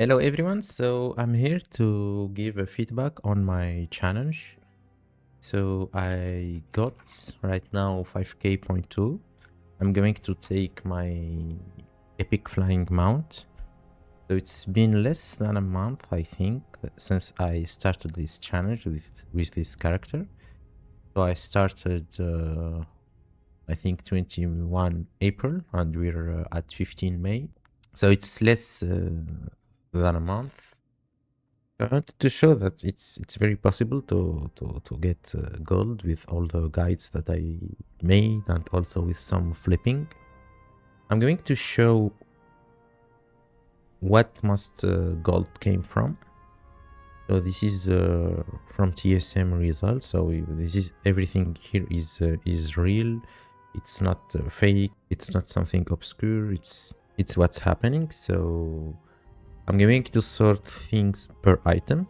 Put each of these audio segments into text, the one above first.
Hello everyone, so I'm here to give a feedback on my challenge. So I got right now 5k.2. I'm going to take my epic flying mount. So it's been less than a month, I think, since I started this challenge with this character. So I started, I think 21 April and we're at 15 May. So it's less than a month. I wanted to show that it's very possible to get gold with all the guides that I made and also with some flipping. I'm going to show what most gold came from. So this is from TSM results. So this is everything here is real. It's not fake. It's not something obscure. It's what's happening. So I'm going to sort things per item.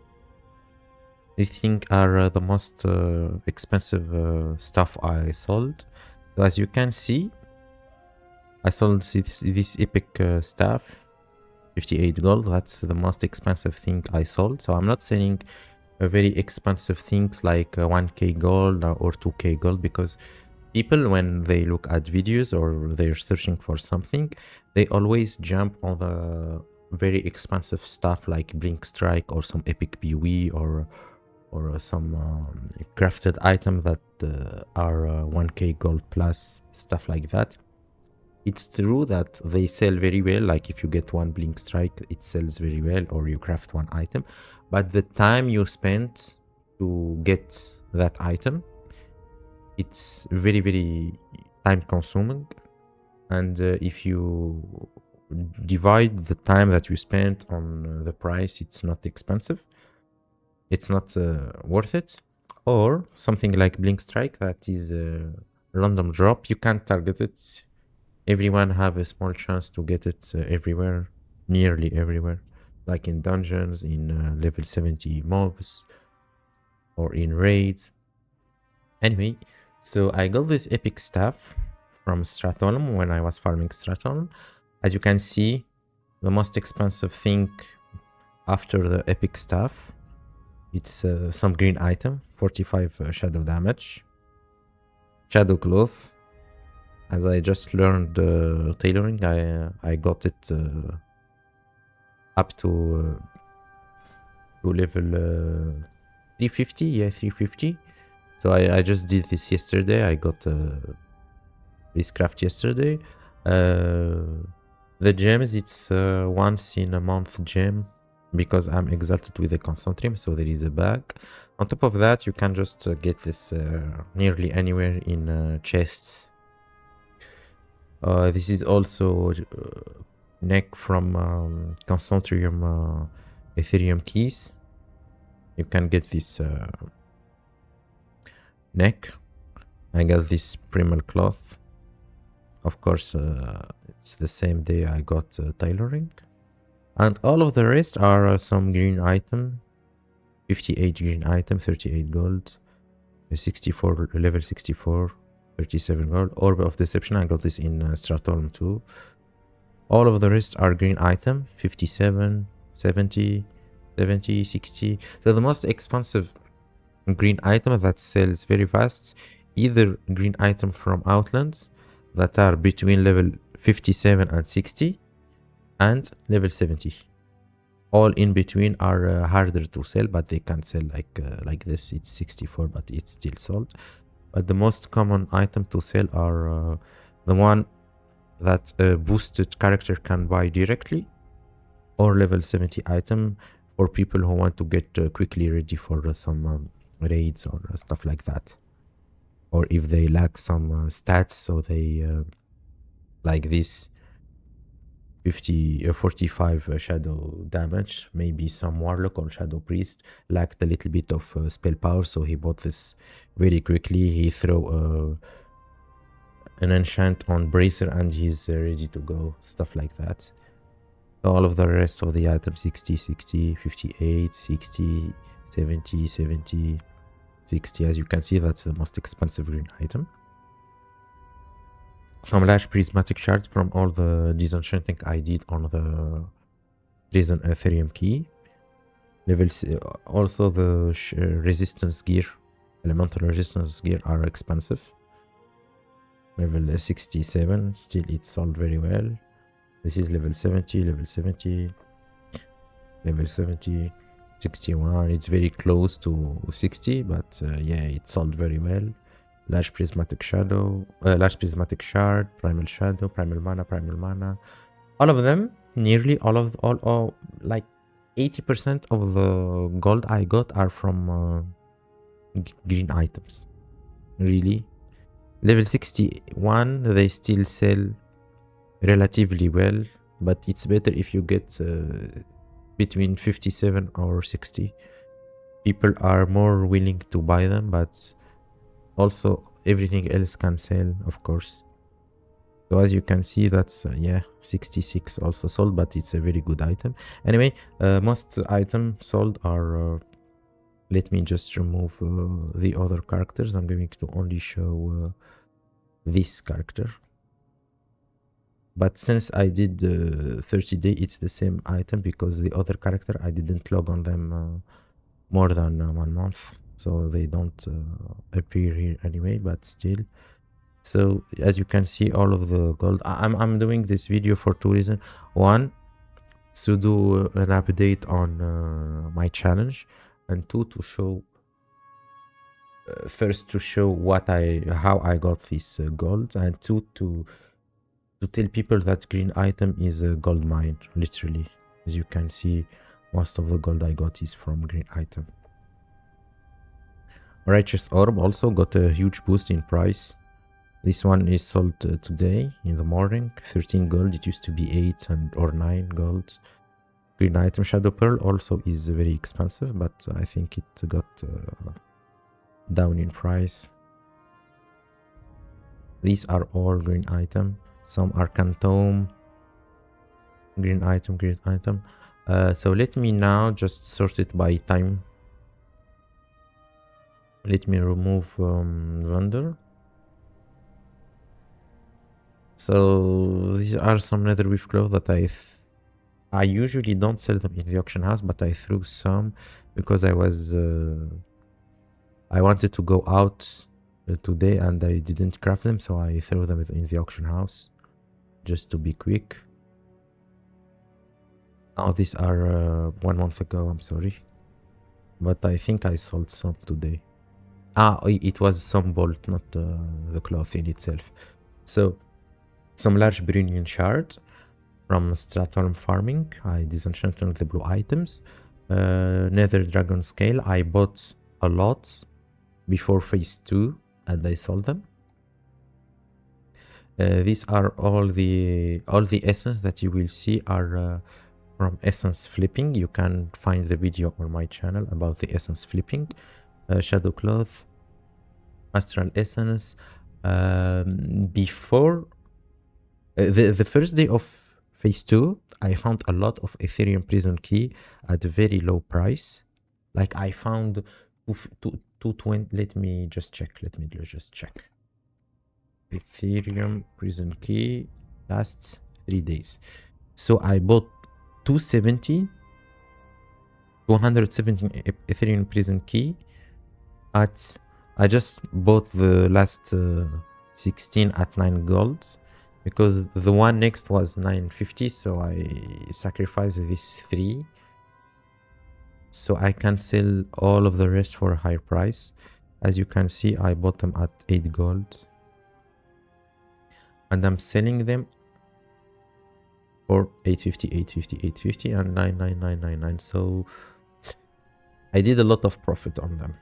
I think are the most expensive stuff I sold. So as you can see, I sold this epic staff, 58 gold. That's the most expensive thing I sold. So I'm not selling very expensive things like 1k gold or 2k gold, because people, when they look at videos or they're searching for something, they always jump on the very expensive stuff like Blink Strike or some epic PoE or some crafted items that are 1k gold plus, stuff like that. It's true that they sell very well, like if you get one Blink Strike, it sells very well, or you craft one item. But the time you spend to get that item, it's very, very time consuming. And if you divide the time that you spend on the price, it's not expensive. It's not worth it. Or something like Blink Strike, that is a random drop. You can't target it. Everyone have a small chance to get it everywhere, nearly everywhere, like in dungeons, in level 70 mobs, or in raids. Anyway, so I got this epic staff from Stratolum when I was farming Stratolum. As you can see, the most expensive thing after the epic staff, it's some green item, 45 shadow damage, shadow cloth. As I just learned tailoring, I got it up to level 350. Yeah, 350. So I just did this yesterday. I got this craft yesterday. The gems, it's once in a month gem, because I'm exalted with a concentrium, so there is a bag. On top of that, you can just get this nearly anywhere in chests. This is also neck from concentrium Ethereum keys. You can get this neck. I got this primal cloth. Of course, it's the same day I got tailoring. And all of the rest are some green item. 58 green item, 38 gold, 64 level 64, 37 gold. Orb of Deception, I got this in Stratolum too. All of the rest are green item, 57, 70, 70, 60. So the most expensive green item that sells very fast, either green item from Outlands that are between level 57 and 60 and level 70. All in between are harder to sell, but they can sell like this. It's 64, but it's still sold. But the most common item to sell are the one that a boosted character can buy directly, or level 70 item for people who want to get quickly ready for some raids or stuff like that. Or if they lack some stats, so they like this 45 shadow damage. Maybe some warlock or shadow priest lacked a little bit of spell power, so he bought this very quickly. He throw an enchant on bracer and he's ready to go, stuff like that. All of the rest of the items, 60, 60, 58, 60, 70, 70, 60. As you can see, that's the most expensive green item. Some large prismatic shards from all the disenchanting I did on the prison Ethereum key. Also the resistance gear, elemental resistance gear are expensive. Level 67, still it's sold very well. This is level 70, level 70, level 70, 61. It's very close to 60, but yeah, it sold very well. Large prismatic shadow, large prismatic shard, primal shadow, primal mana. All of them, nearly all like 80% of the gold I got are from green items. Really. Level 61, they still sell relatively well, but it's better if you get between 57 or 60. People are more willing to buy them, but also everything else can sell, of course. So as you can see, that's yeah, 66 also sold, but it's a very good item. Anyway, most items sold are let me just remove the other characters. I'm going to only show this character, but since I did 30 day, it's the same item, because the other character I didn't log on them more than 1 month, so they don't appear here anyway, but still. So as you can see, all of the gold, I'm doing this video for 2 reasons. One, to do an update on my challenge, and 2, to show first to show how I got this gold, and 2, to tell people that green item is a gold mine, literally. As you can see, most of the gold I got is from green item. Righteous Orb also got a huge boost in price. This one is sold today in the morning, 13 gold. It used to be 8 or 9 gold. Green item Shadow Pearl also is very expensive, but I think it got down in price. These are all green item. Some are Tome, green item. So let me now just sort it by time. Let me remove vendor. So these are some nether with cloth that I usually don't sell them in the auction house, but I threw some because I wanted to go out today and I didn't craft them, so I threw them in the auction house just to be quick. Oh, these are 1 month ago, I'm sorry, but I think I sold some today. It was some bolt, not the cloth in itself. So some large Brunian shard from Stratorm farming. I disenchanted the blue items. Nether dragon scale. I bought a lot before phase 2 and I sold them. These are all the essence that you will see are from essence flipping. You can find the video on my channel about the essence flipping. Shadow cloth, astral essence. Before the first day of phase 2, I found a lot of Ethereum prison key at a very low price. Like I found 220. Let me just check. Ethereum prison key lasts 3 days. So I bought 217 Ethereum prison key at, I just bought the last 16 at 9 gold, because the one next was 950, so I sacrificed these 3 so I can sell all of the rest for a higher price. As you can see, I bought them at 8 gold and I'm selling them for 850 and 99999. So I did a lot of profit on them.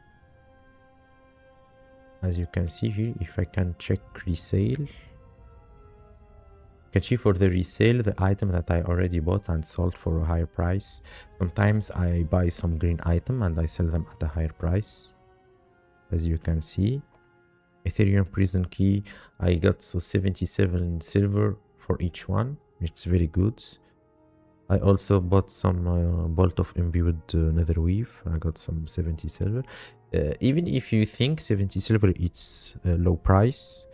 As you can see here, if I can check resale, you can see for the resale the item that I already bought and sold for a higher price. Sometimes I buy some green item and I sell them at a higher price. As you can see, Ethereum prison key, I got 77 silver for each one. It's very good. I also bought some bolt of imbued nether weave. I got some 70 silver. Even if you think 70 silver it's a low price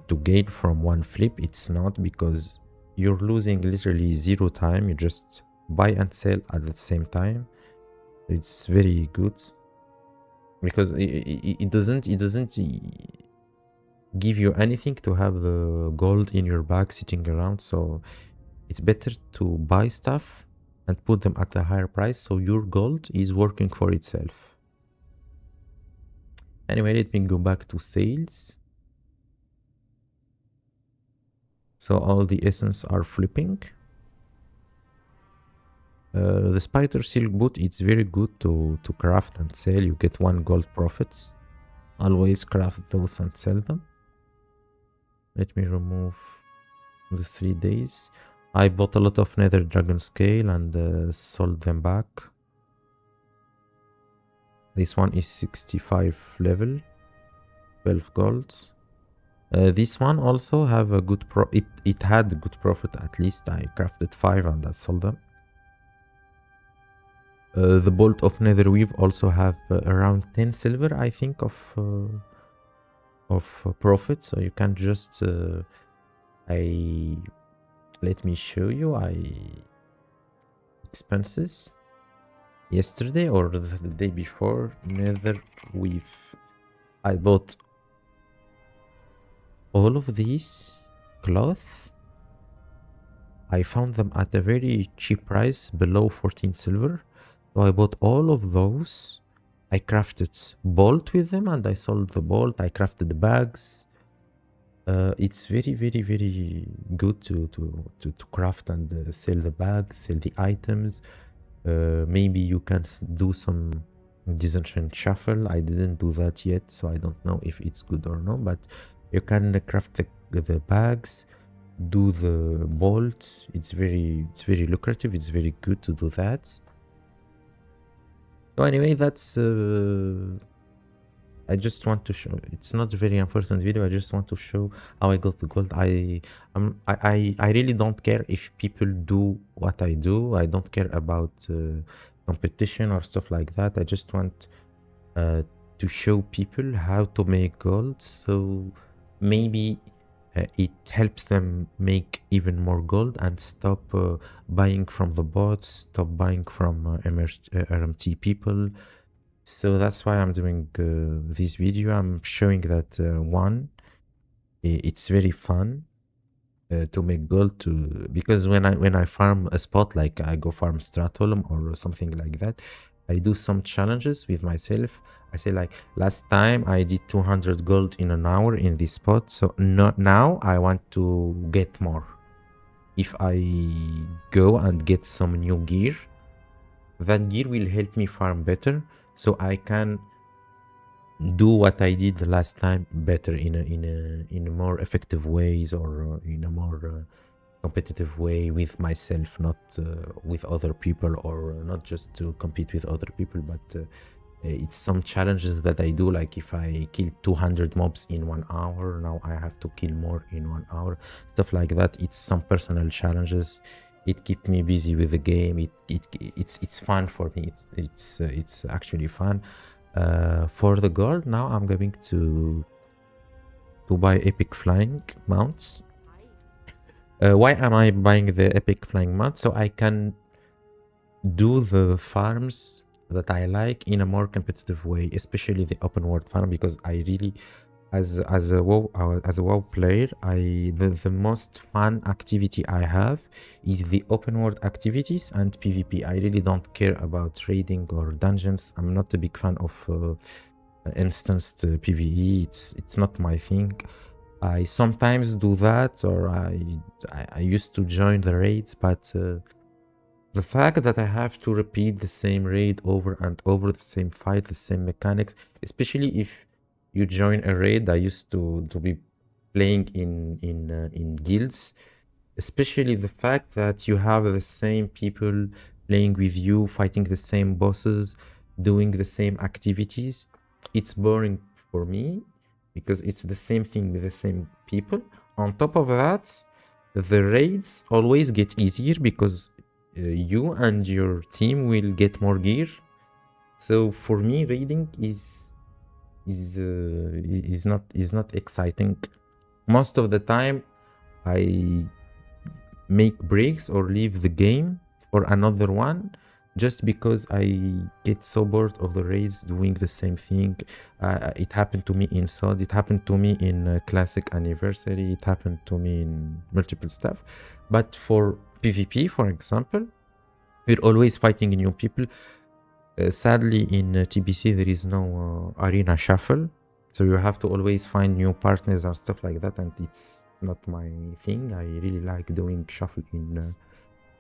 to gain from one flip, it's not, because you're losing literally 0 time. You just buy and sell at the same time. It's very good because it doesn't give you anything to have the gold in your bag sitting around. So it's better to buy stuff and put them at a higher price so your gold is working for itself. Anyway, let me go back to sales. So all the essence are flipping. The spider silk boot, it's very good to craft and sell. You get 1 gold profits. Always craft those and sell them. Let me remove the 3 days. I bought a lot of nether dragon scale and sold them back. This one is 65 level, 12 gold. This one also have a good it had a good profit. At least I crafted 5 and I sold them. The bolt of netherweave also have around 10 silver, I think, of profit. So you can just let me show you. Expenses yesterday or the day before, netherweave. I bought all of these cloth. I found them at a very cheap price, below 14 silver. So I bought all of those. I crafted bolt with them and I sold the bolt. I crafted the bags. It's very, very, very good to craft and sell the bags, sell the items. Maybe you can do some disenchant shuffle. I didn't do that yet, so I don't know if it's good or not, but you can craft the bags, do the bolts. It's very lucrative. It's very good to do that. So anyway, that's I just want to show. It's not a very important video. I just want to show how I got the gold. I really don't care if people do what I do. I don't care about competition or stuff like that. I just want to show people how to make gold. So maybe it helps them make even more gold and stop buying from the bots, stop buying from RMT people. So that's why I'm doing this video. I'm showing that one, it's very fun to make gold because when I farm a spot, like I go farm Stratholm or something like that, I do some challenges with myself. I say like, last time I did 200 gold in an hour in this spot, so now I want to get more. If I go and get some new gear, that gear will help me farm better, so I can do what I did the last time better in a more effective ways, or in a more competitive way with myself, not with other people, or not just to compete with other people, but it's some challenges that I do. Like if I kill 200 mobs in 1 hour, now I have to kill more in 1 hour, stuff like that. It's some personal challenges. It keeps me busy with the game. It's fun for me. It's actually fun. For the gold, now I'm going to buy epic flying mounts. Why am I buying the epic flying mount? So I can do the farms that I like in a more competitive way, especially the open world farm, because I really, as a WoW player, the most fun activity I have is the open world activities and PvP. I really don't care about raiding or dungeons. I'm not a big fan of instanced PvE. It's not my thing. I sometimes do that, or I used to join the raids, but the fact that I have to repeat the same raid over and over, the same fight, the same mechanics, especially if you join a raid. I used to be playing in guilds, especially the fact that you have the same people playing with you, fighting the same bosses, doing the same activities. It's boring for me because it's the same thing with the same people. On top of that, the raids always get easier because you and your team will get more gear. So for me, raiding is not exciting. Most of the time I make breaks or leave the game for another one, just because I get so bored of the raids doing the same thing. It happened to me in SOD, it happened to me in Classic Anniversary, it happened to me in multiple stuff. But for PvP, for example, we're always fighting new people. Sadly, in TBC, there is no arena shuffle. So you have to always find new partners and stuff like that. And it's not my thing. I really like doing shuffle in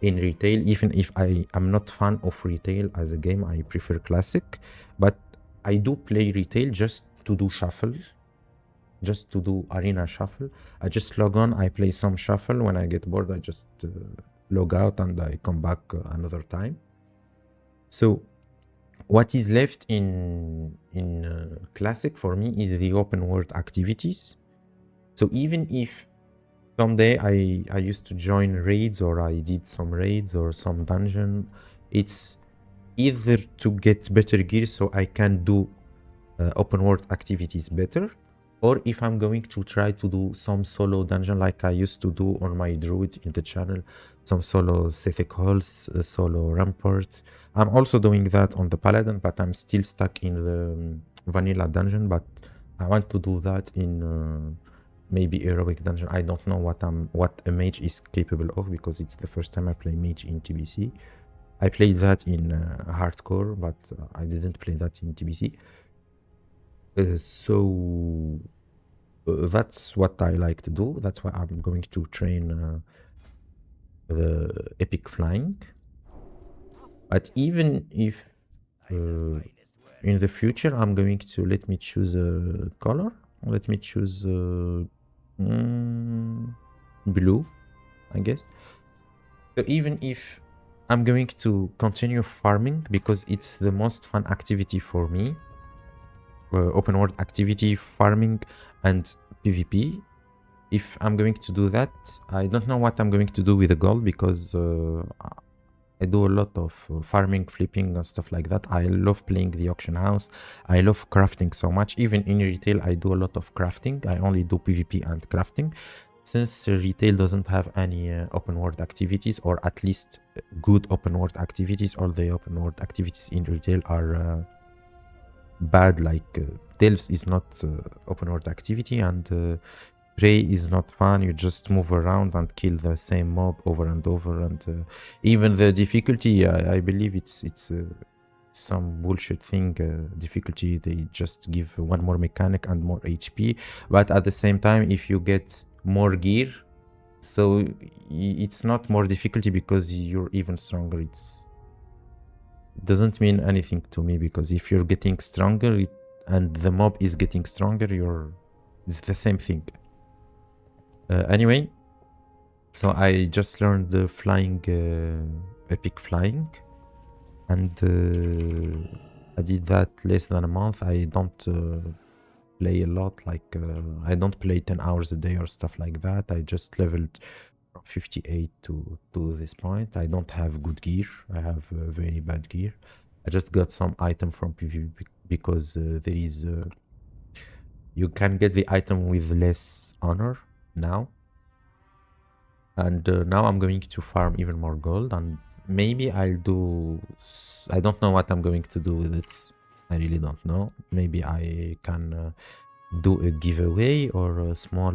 retail. Even if I am not fan of retail as a game, I prefer classic. But I do play retail just to do shuffle. Just to do arena shuffle. I just log on, I play some shuffle. When I get bored, I just log out and I come back another time. So what is left in classic for me is the open world activities. So even if someday I used to join raids, or I did some raids or some dungeon, it's either to get better gear so I can do open world activities better, or if I'm going to try to do some solo dungeon like I used to do on my druid in the channel, some solo Sethek halls, solo rampart. I'm also doing that on the paladin, but I'm still stuck in the vanilla dungeon. But I want to do that in maybe heroic dungeon. I don't know what a mage is capable of, because it's the first time I play mage in TBC. I played that in hardcore, but I didn't play that in TBC. So that's what I like to do. That's why I'm going to train the epic flying. But even if in the future I'm going to, let me choose a color. Let me choose blue, I guess. So even if I'm going to continue farming, because it's the most fun activity for me, open world activity, farming and PvP. If I'm going to do that, I don't know what I'm going to do with the gold, because I do a lot of farming, flipping and stuff like that. I love playing the auction house. I love crafting so much. Even in retail, I do a lot of crafting. I only do PvP and crafting. Since retail doesn't have any open world activities, or at least good open world activities, all the open world activities in retail are bad. Like Delves is not open world activity, and Prey is not fun. You just move around and kill the same mob over and over, and even the difficulty, I believe it's some bullshit thing. Difficulty, they just give one more mechanic and more HP, but at the same time, if you get more gear, so it's not more difficulty because you're even stronger. It's doesn't mean anything to me, because if you're getting stronger and the mob is getting stronger, it's the same thing. Anyway, so I just learned the flying, epic flying, and I did that less than a month. I don't play a lot, like I don't play 10 hours a day or stuff like that. I just leveled from 58 to this point. I don't have good gear. I have very bad gear. I just got some item from PvP because there is you can get the item with less honor now, and now I'm going to farm even more gold, and maybe I'll do, I don't know what I'm going to do with it. I really don't know. Maybe I can do a giveaway or a small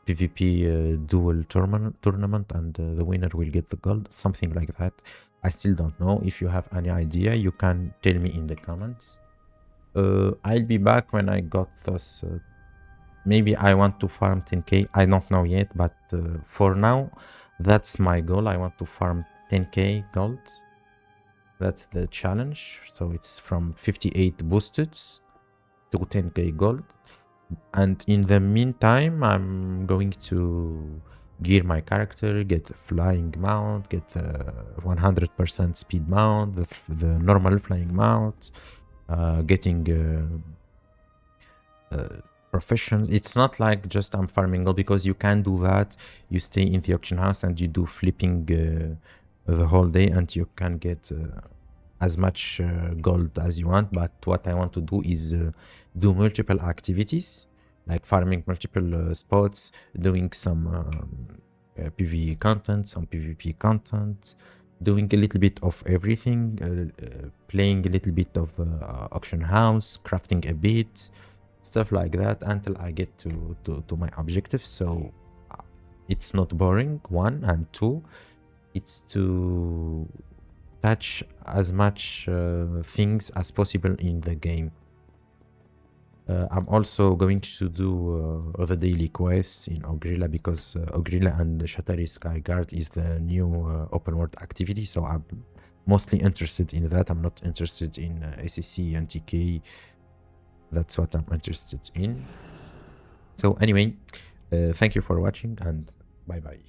PvP duel tournament, and the winner will get the gold, something like that. I still don't know. If you have any idea, you can tell me in the comments. I'll be back when I got those. Maybe I want to farm 10k. I don't know yet, but for now, that's my goal. I want to farm 10k gold. That's the challenge. So it's from 58 boosted to 10k gold. And in the meantime, I'm going to gear my character, get the flying mount, get the 100% speed mount, the normal flying mount, getting profession. It's not like just I'm farming gold, because you can do that. You stay in the auction house and you do flipping the whole day, and you can get as much gold as you want. But what I want to do is do multiple activities, like farming multiple spots, doing some PvE content, some PvP content, doing a little bit of everything, playing a little bit of auction house, crafting a bit, stuff like that until I get to my objective. So it's not boring, one, and two, it's to touch as much things as possible in the game. I'm also going to do other daily quests in Ogrilla because Ogrilla and Shatari Skyguard is the new open world activity. So I'm mostly interested in that. I'm not interested in SEC and TK. That's what I'm interested in. So anyway, thank you for watching and bye bye.